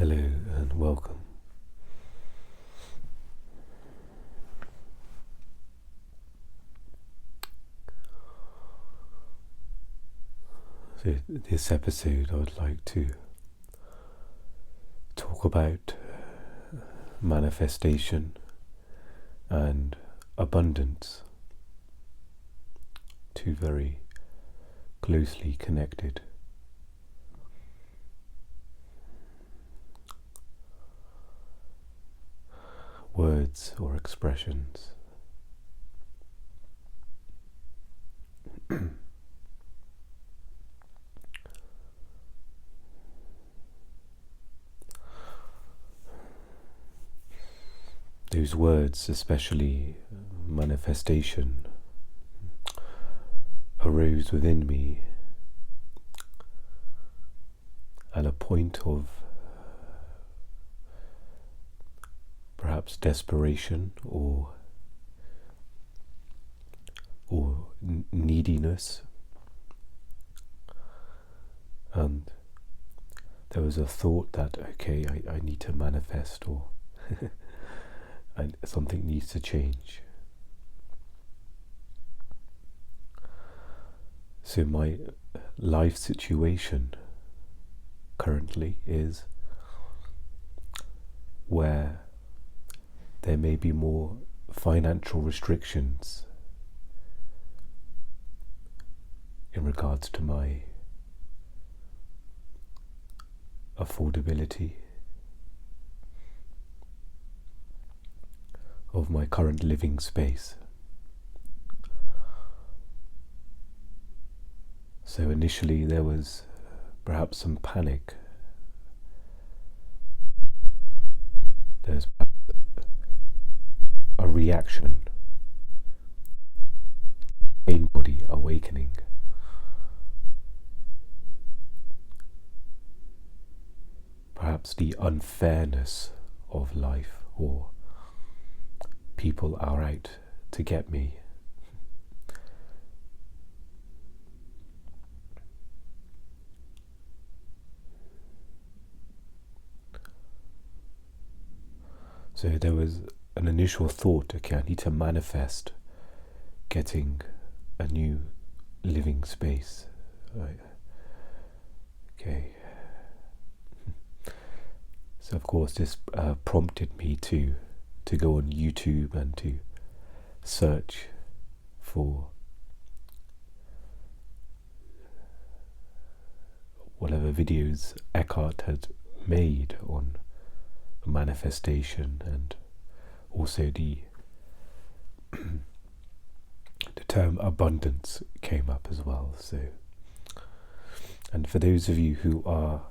Hello and welcome. So this episode I would like to talk about manifestation and abundance, two very closely connected words or expressions. Those words, especially manifestation, arose within me at a point of perhaps desperation or neediness, and there was a thought that I need to manifest, or something needs to change. So my life situation currently is where there may be more financial restrictions in regards to my affordability of my current living space. So initially there was perhaps some panic. There's a reaction, pain body awakening. Perhaps the unfairness of life, or people are out to get me. So there was an initial thought, I need to manifest getting a new living space. So of course this prompted me to go on YouTube and to search for whatever videos Eckhart had made on manifestation, and also the term abundance came up as well. So, and for those of you who are,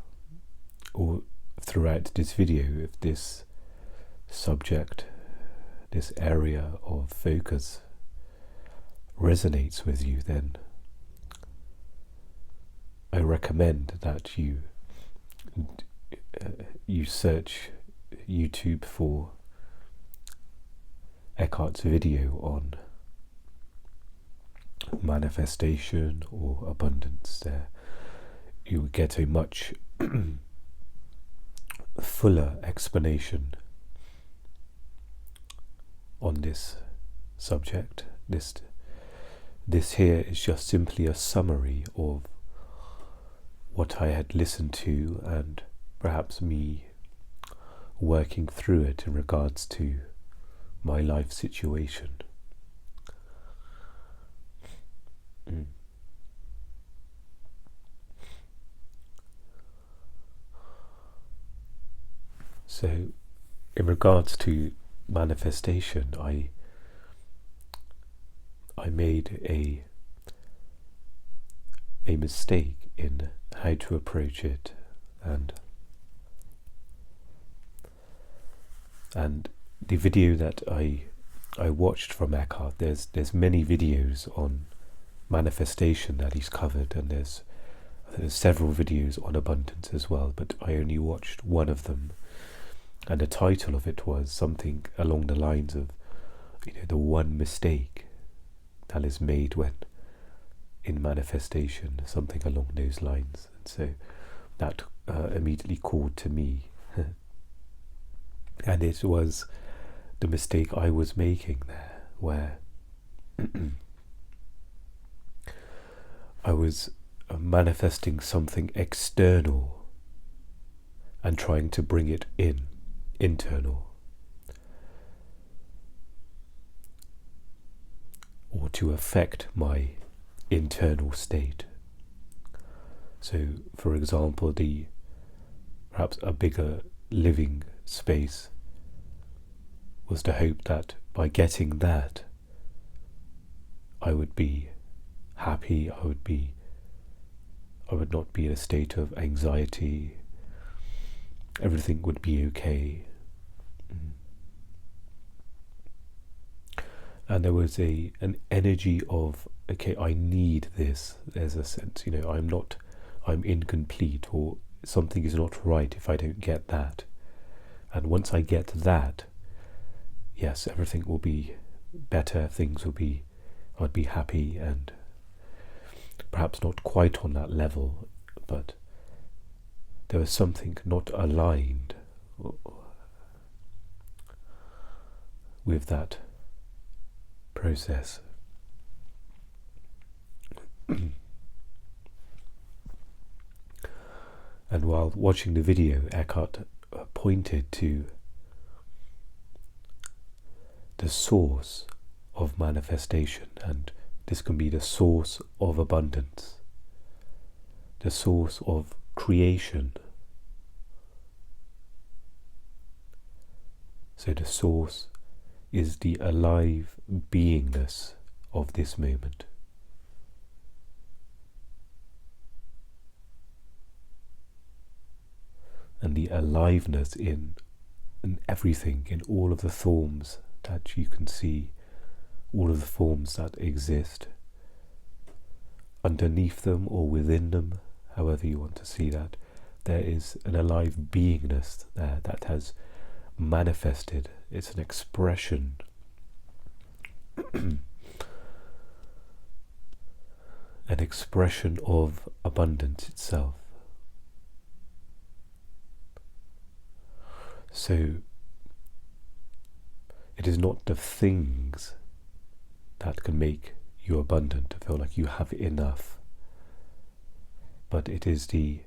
or throughout this video, if this subject, this area of focus resonates with you, then I recommend that you search YouTube for Eckhart's video on manifestation or abundance. There you will get a much fuller explanation on this subject. This here is just simply a summary of what I had listened to, and perhaps me working through it in regards to my life situation. So in regards to manifestation, I made a mistake in how to approach it, and the video that I watched from Eckhart, there's many videos on manifestation that he's covered, and there's several videos on abundance as well, but I only watched one of them, and the title of it was something along the lines of, the one mistake that is made when in manifestation, something along those lines. And so that immediately called to me And it was the mistake I was making there, where I was manifesting something external and trying to bring it internal, or to affect my internal state. So, for example, perhaps a bigger living space was to hope that by getting that, I would be happy, I would not be in a state of anxiety, everything would be okay. And there was an energy of, okay, I need this. There's a sense, I'm incomplete, or something is not right if I don't get that. And once I get that, yes, everything will be better, I'd be happy, and perhaps not quite on that level, but there was something not aligned with that process. And while watching the video, Eckhart pointed to the source of manifestation, and this can be the source of abundance, the source of creation. So the source is the alive beingness of this moment. And the aliveness in everything, in all of the forms that you can see, all of the forms that exist, underneath them or within them, however you want to see that, there is an alive beingness there that has manifested. It's an expression an expression of abundance itself. So it is not the things that can make you abundant, to feel like you have enough, but it is the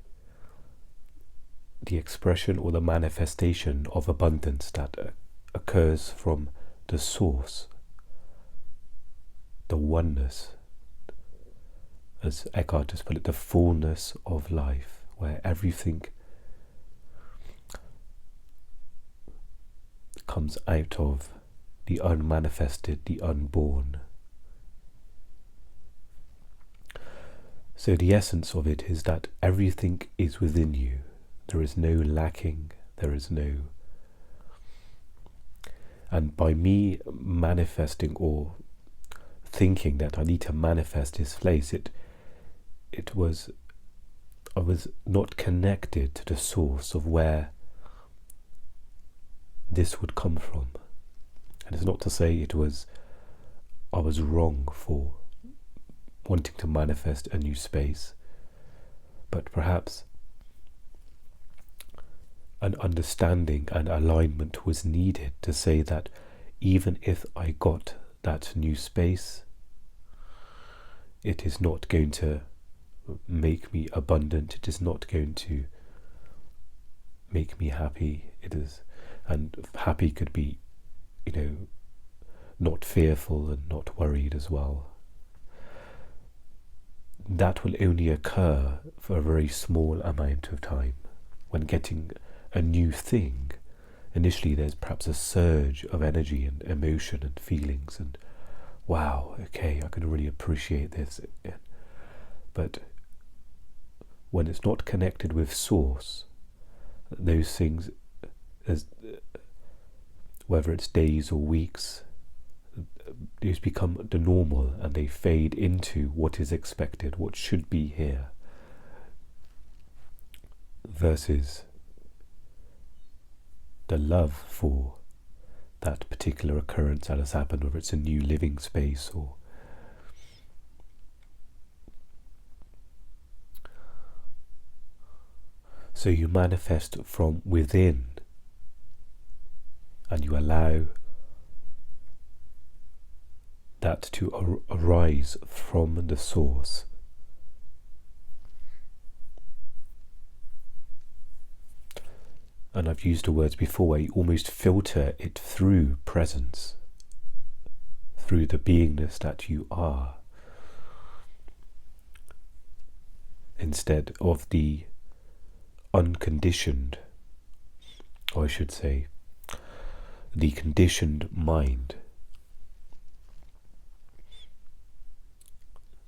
expression or the manifestation of abundance that occurs from the source, the oneness, as Eckhart has put it, the fullness of life, where everything comes out of the unmanifested, the unborn. So the essence of it is that everything is within you. There is no lacking, there is no... And by me manifesting or thinking that I need to manifest this place, I was not connected to the source of where this would come from. And it's not to say I was wrong for wanting to manifest a new space, but perhaps an understanding and alignment was needed to say that even if I got that new space, it is not going to make me abundant, it is not going to make me happy. And happy could be, not fearful and not worried as well. That will only occur for a very small amount of time. When getting a new thing, initially there's perhaps a surge of energy and emotion and feelings, and wow, okay, I can really appreciate this. But when it's not connected with source, those things, whether it's days or weeks, these become the normal, and they fade into what is expected, what should be here, versus the love for that particular occurrence that has happened, whether it's a new living space or... So you manifest from within, and you allow that to arise from the source. And I've used the words before where you almost filter it through presence, through the beingness that you are, instead of the unconditioned, or I should say, the conditioned mind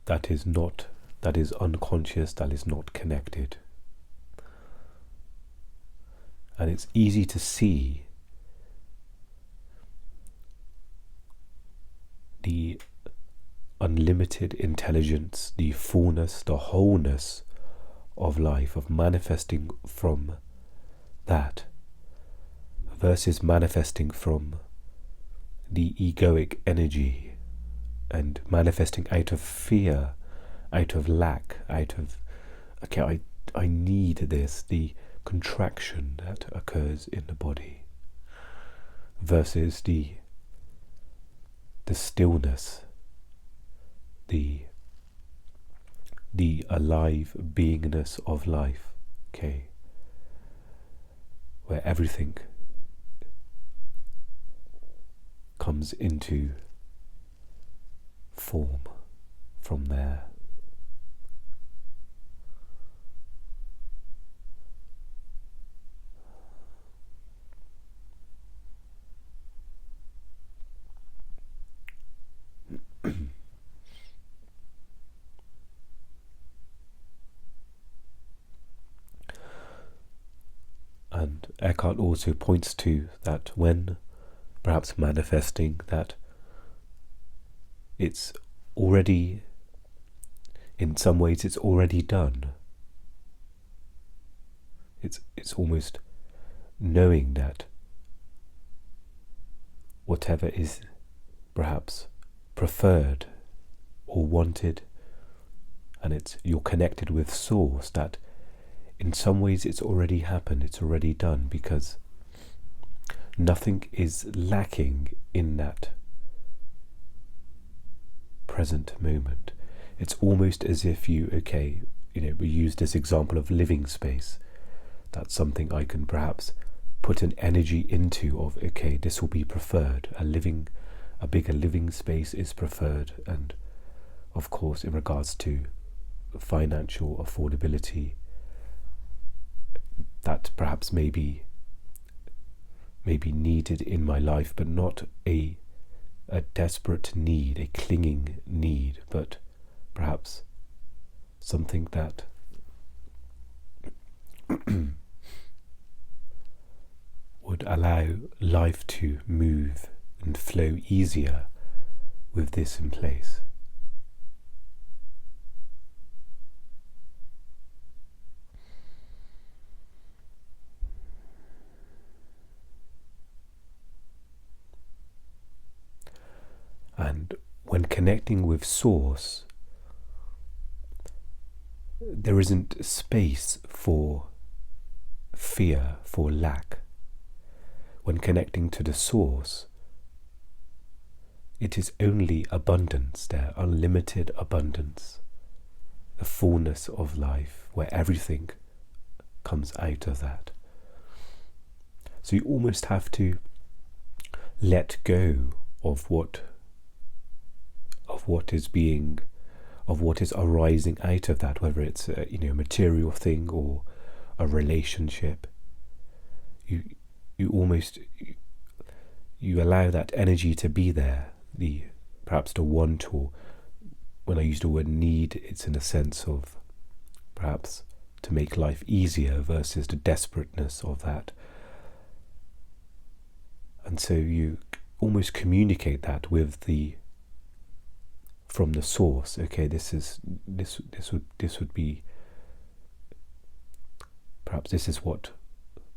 that is unconscious, that is not connected. And it's easy to see the unlimited intelligence, the fullness, the wholeness of life, of manifesting from that, versus manifesting from the egoic energy and manifesting out of fear, out of lack, out of, okay, I need this, the contraction that occurs in the body, versus the stillness, the alive beingness of life, okay, where everything comes into form from there. And Eckhart also points to that when perhaps manifesting, that it's already, in some ways it's already done. It's almost knowing that whatever is perhaps preferred or wanted, and you're connected with source, that in some ways it's already happened, it's already done, because nothing is lacking in that present moment. It's almost as if we use this example of living space. That's something I can perhaps put an energy into of, okay, this will be preferred. A bigger living space is preferred, and of course in regards to financial affordability, that perhaps may be needed in my life, but not a desperate need, a clinging need, but perhaps something that would allow life to move and flow easier with this in place. And when connecting with Source, there isn't space for fear, for lack. When connecting to the Source, it is only abundance there, unlimited abundance, the fullness of life, where everything comes out of that. So you almost have to let go of what is arising out of that, whether it's a material thing or a relationship. You allow that energy to be there, perhaps the want, or when I use the word need, it's in a sense of perhaps to make life easier versus the desperateness of that. And so you almost communicate that from the source. Okay, this would be, perhaps this is what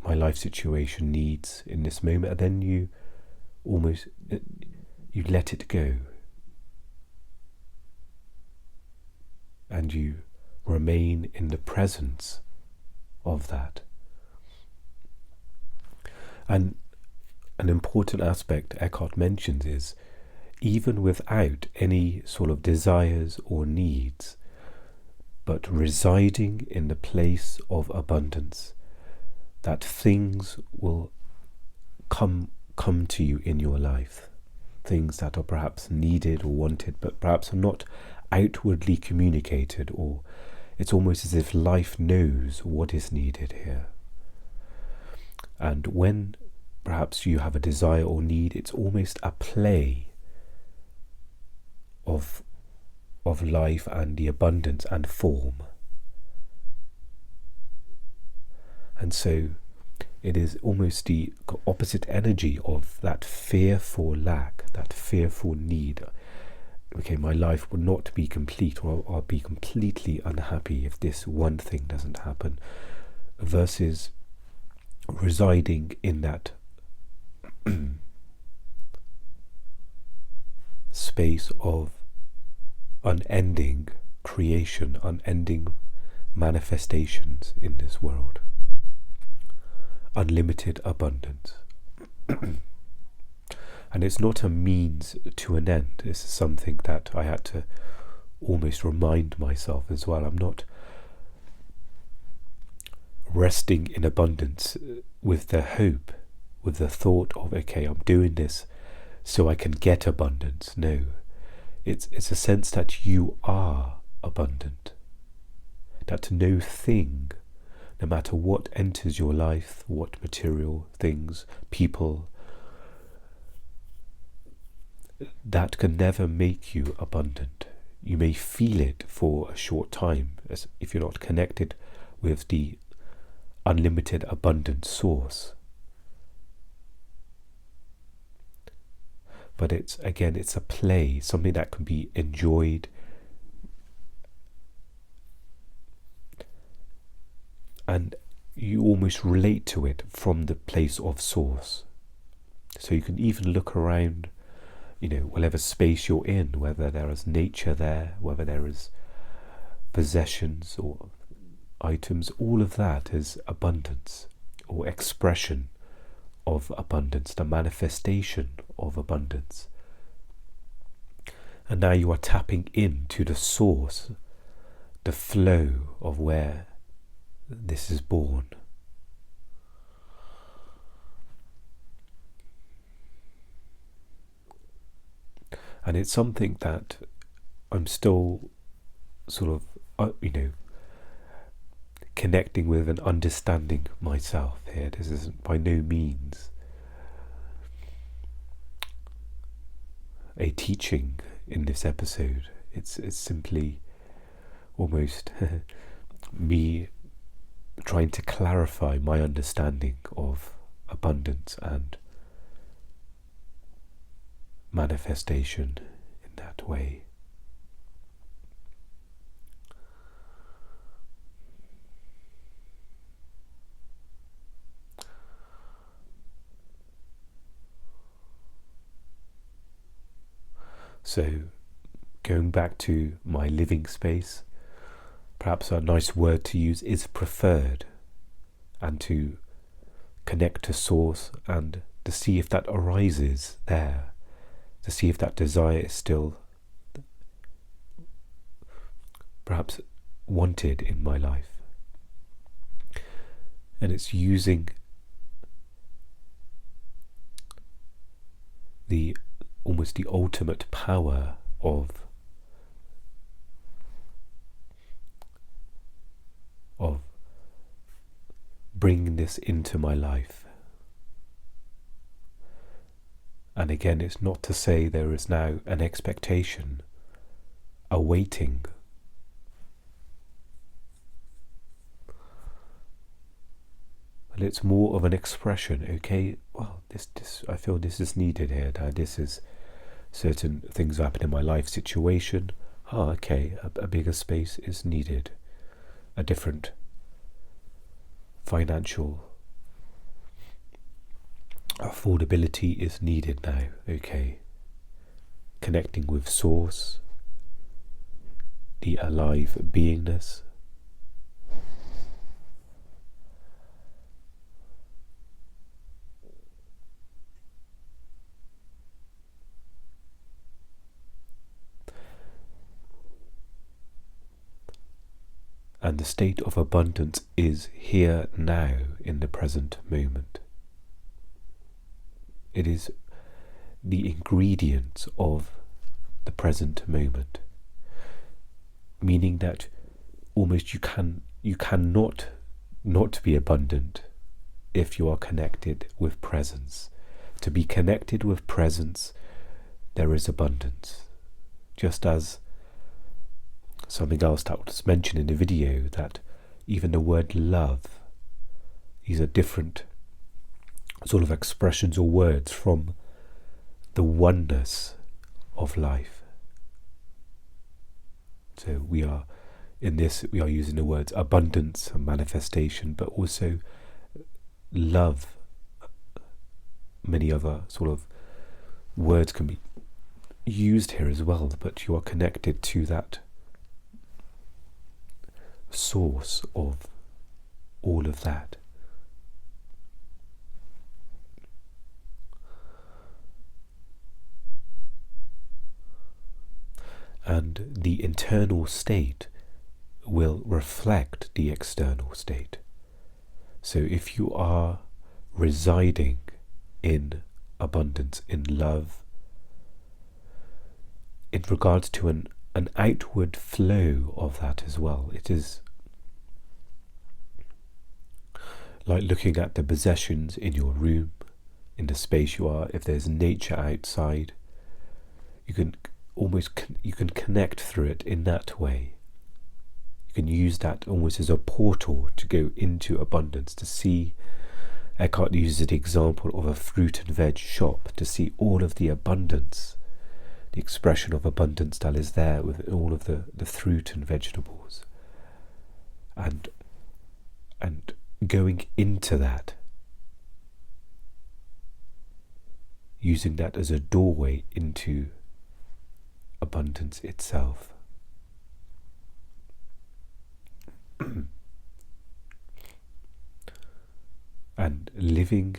my life situation needs in this moment, and then you let it go, and you remain in the presence of that, And an important aspect Eckhart mentions is, even without any sort of desires or needs, but residing in the place of abundance, that things will come to you in your life. Things that are perhaps needed or wanted, but perhaps are not outwardly communicated, or it's almost as if life knows what is needed here. And when perhaps you have a desire or need, it's almost a play of life and the abundance and form. And so it is almost the opposite energy of that fear for lack, that fearful need. Okay, my life will not be complete, or I'll be completely unhappy if this one thing doesn't happen, versus residing in that space of unending creation, unending manifestations in this world, unlimited abundance. And it's not a means to an end. It's something that I had to almost remind myself as well. I'm not resting in abundance with the hope, with the thought of, okay, I'm doing this so I can get abundance. No, it's a sense that you are abundant, that no thing, no matter what enters your life, what material things, people, that can never make you abundant. You may feel it for a short time, as if you're not connected with the unlimited abundant source. But it's a play, something that can be enjoyed, and you almost relate to it from the place of source. So you can even look around, whatever space you're in, whether there is nature there, whether there is possessions or items, all of that is abundance or expression of abundance, the manifestation of abundance. And now you are tapping into the source, the flow of where this is born. And it's something that I'm still sort of, connecting with and understanding myself here. This is by no means a teaching in this episode. It's simply almost me trying to clarify my understanding of abundance and manifestation in that way. So, going back to my living space, perhaps a nice word to use is preferred, and to connect to source and to see if that arises there, to see if that desire is still perhaps wanted in my life. And it's using almost the ultimate power of bringing this into my life. And again, it's not to say there is now an expectation, a waiting. But it's more of an expression. Okay, well, this I feel this is needed here. Now this is certain things happen in my life situation. Okay, a bigger space is needed. A different financial affordability is needed now. Okay, connecting with source, the alive beingness. And the state of abundance is here now in the present moment. It is the ingredients of the present moment, meaning that almost you cannot not be abundant if you are connected with presence. To be connected with presence, there is abundance. Just as something else that was mentioned in the video, that even the word love, these are different sort of expressions or words from the oneness of life. So we are using the words abundance and manifestation, but also love. Many other sort of words can be used here as well, but you are connected to that source of all of that. And the internal state will reflect the external state. So if you are residing in abundance, in love, in regards to an outward flow of that as well, it is like looking at the possessions in your room, in the space you are. If there's nature outside, you can connect through it in that way. You can use that almost as a portal to go into abundance, to see. Eckhart uses the example of a fruit and veg shop, to see all of the abundance, the expression of abundance that is there with all of the fruit and vegetables, and going into that, using that as a doorway into abundance itself. And living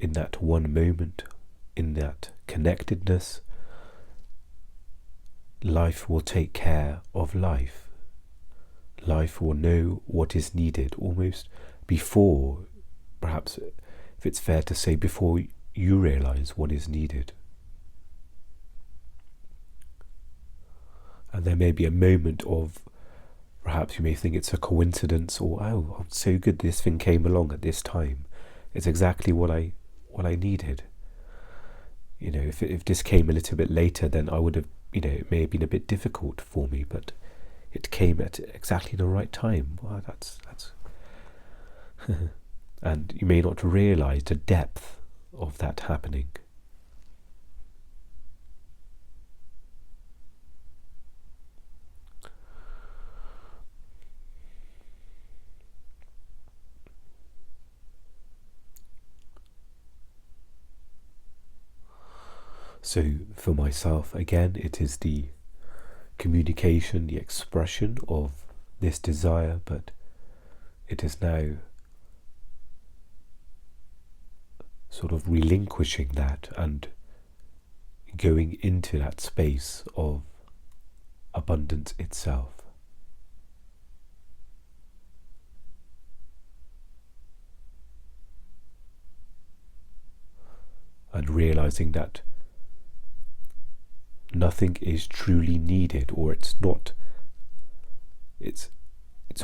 in that one moment, in that connectedness, life will take care of life. Life will know what is needed almost before, perhaps if it's fair to say, before you realize what is needed. And there may be a moment of, perhaps you may think it's a coincidence, or oh, I'm so good this thing came along at this time. It's exactly what I needed. You know, if this came a little bit later, then I would have, it may have been a bit difficult for me, but it came at exactly the right time. Wow, that's and you may not realize the depth of that happening. So for myself, again, it is the communication, the expression of this desire, but it is now sort of relinquishing that and going into that space of abundance itself. And realizing that nothing is truly needed, or it's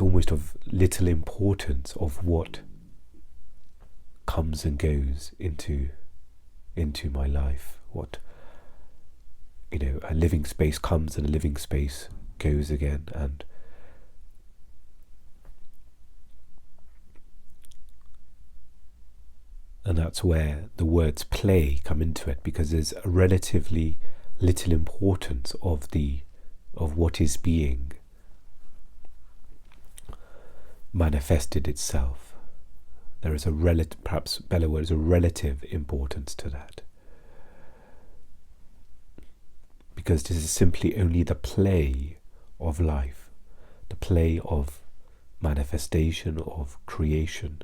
almost of little importance of what comes and goes into my life. What, a living space comes and a living space goes again, and that's where the words play come into it, because there's a relatively little importance of what is being manifested itself. There is perhaps better word is a relative importance to that, because this is simply only the play of life, the play of manifestation, of creation,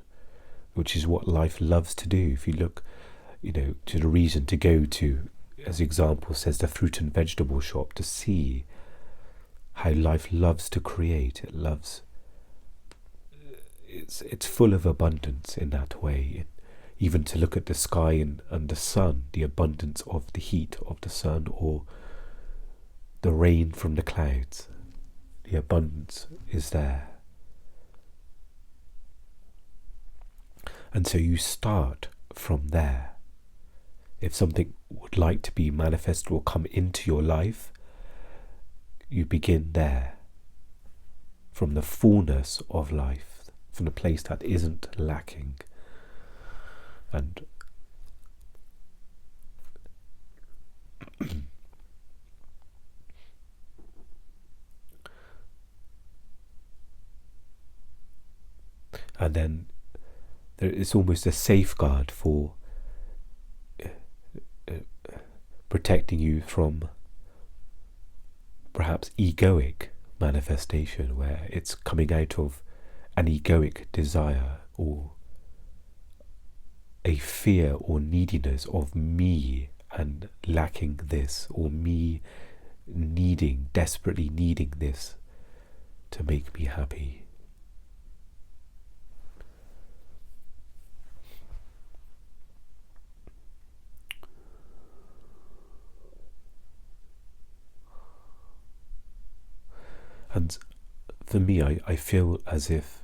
which is what life loves to do. If you look, to the reason to go to, as the example says, the fruit and vegetable shop, to see how life loves to create. It's full of abundance in that way. Even to look at the sky and the sun, the abundance of the heat of the sun, or the rain from the clouds, the abundance is there. And so you start from there. If something would like to be manifested or come into your life, you begin there, from the fullness of life, from the place that isn't lacking. And and then there is almost a safeguard for protecting you from perhaps egoic manifestation, where it's coming out of an egoic desire or a fear or neediness of me and lacking this, or me desperately needing this to make me happy. And for me, I feel as if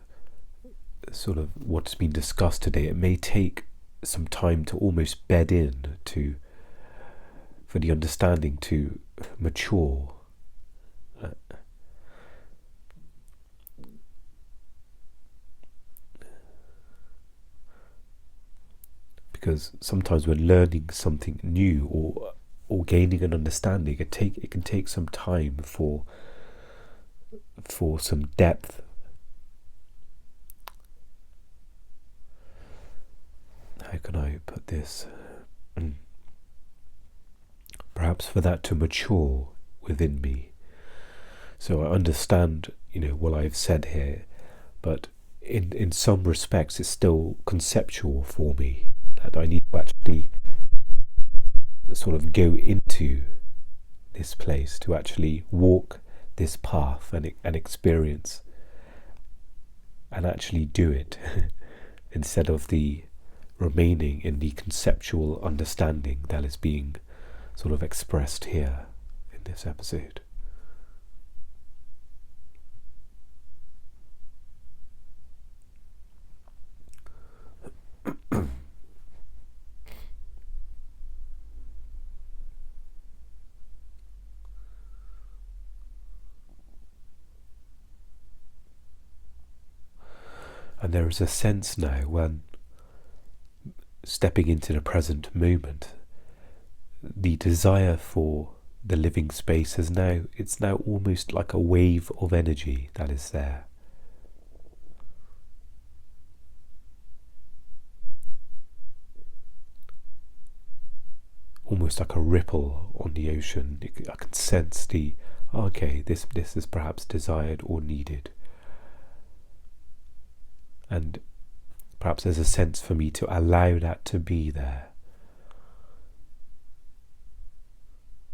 sort of what's been discussed today, it may take some time to almost bed in for the understanding to mature. Because sometimes when learning something new or gaining an understanding, it can take some time for some depth. How can I put this? Perhaps for that to mature within me. So I understand, what I've said here, but in some respects it's still conceptual for me, that I need to actually sort of go into this place, to actually walk this path and experience and actually do it instead of the remaining in the conceptual understanding that is being sort of expressed here in this episode. And there is a sense now, when stepping into the present moment, the desire for the living space it's now almost like a wave of energy that is there. Almost like a ripple on the ocean. I can sense this is perhaps desired or needed. And perhaps there's a sense for me to allow that to be there.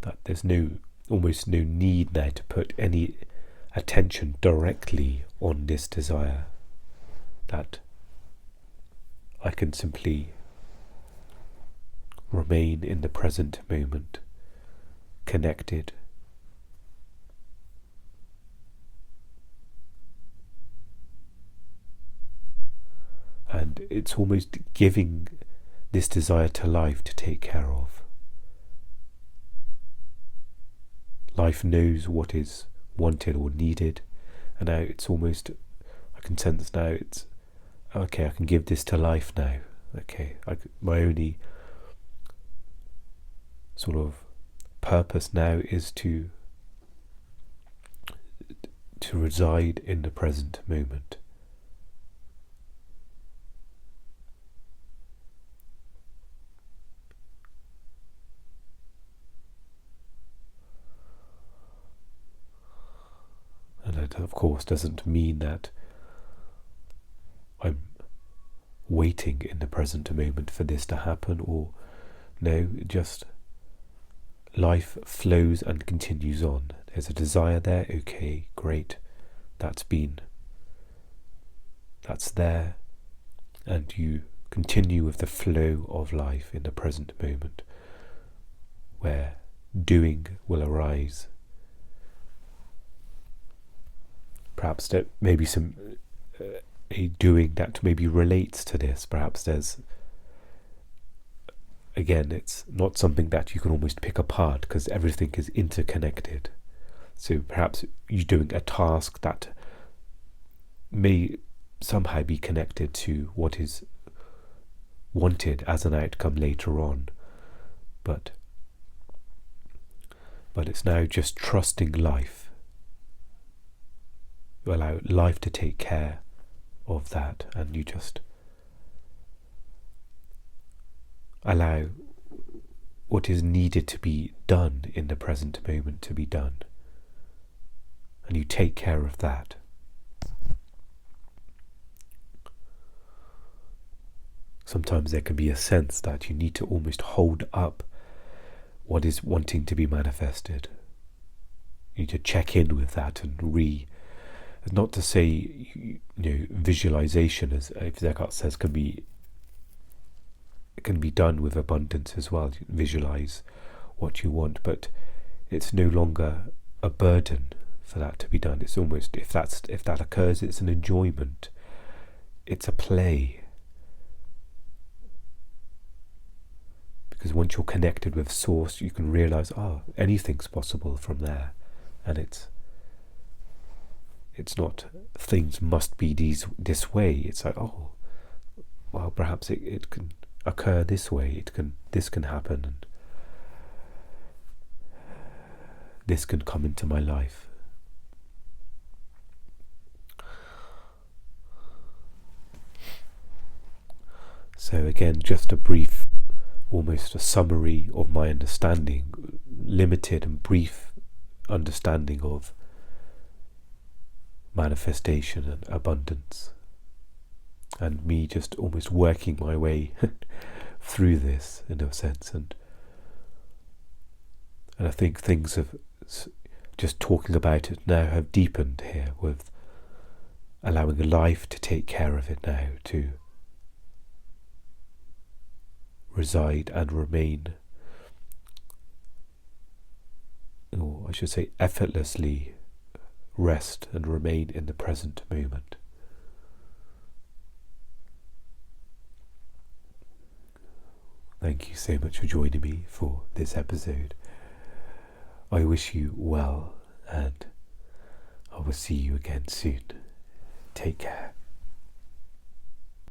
That there's almost no need now to put any attention directly on this desire. That I can simply remain in the present moment, connected. And it's almost giving this desire to life to take care of. Life knows what is wanted or needed, and now it's almost, I can sense now, it's okay, I can give this to life now. Okay, my only sort of purpose now is to reside in the present moment. And that, of course, doesn't mean that I'm waiting in the present moment for this to happen, or no, just life flows and continues on. there's a desire there, okay, great, that's there, and you continue with the flow of life in the present moment, where doing will arise. Perhaps there may be some a doing that maybe relates to this. Perhaps there's, again, it's not something that you can almost pick apart because everything is interconnected. So perhaps you're doing a task that may somehow be connected to what is wanted as an outcome later on, but it's now just trusting life. You allow life to take care of that, and you just allow what is needed to be done in the present moment to be done, and you take care of that. Sometimes there can be a sense that you need to almost hold up what is wanting to be manifested. You need to check in with that and not to say, visualization, as Eckhart says, can be done with abundance as well. You visualize what you want, but it's no longer a burden for that to be done. It's almost, if that occurs, it's an enjoyment. It's a play. Because once you're connected with Source, you can realize, anything's possible from there, and it's not things must be this way. It's like, well, perhaps it can occur this way. This can happen, and this can come into my life. So again, just a brief, almost a summary of my understanding, limited and brief understanding of manifestation and abundance, and me just almost working my way through this in a sense, and I think things have, just talking about it now, have deepened here with allowing life to take care of it now, to reside and remain, or I should say effortlessly rest and remain in the present moment. Thank you so much for joining me for this episode. I wish you well, and I will see you again soon. Take care.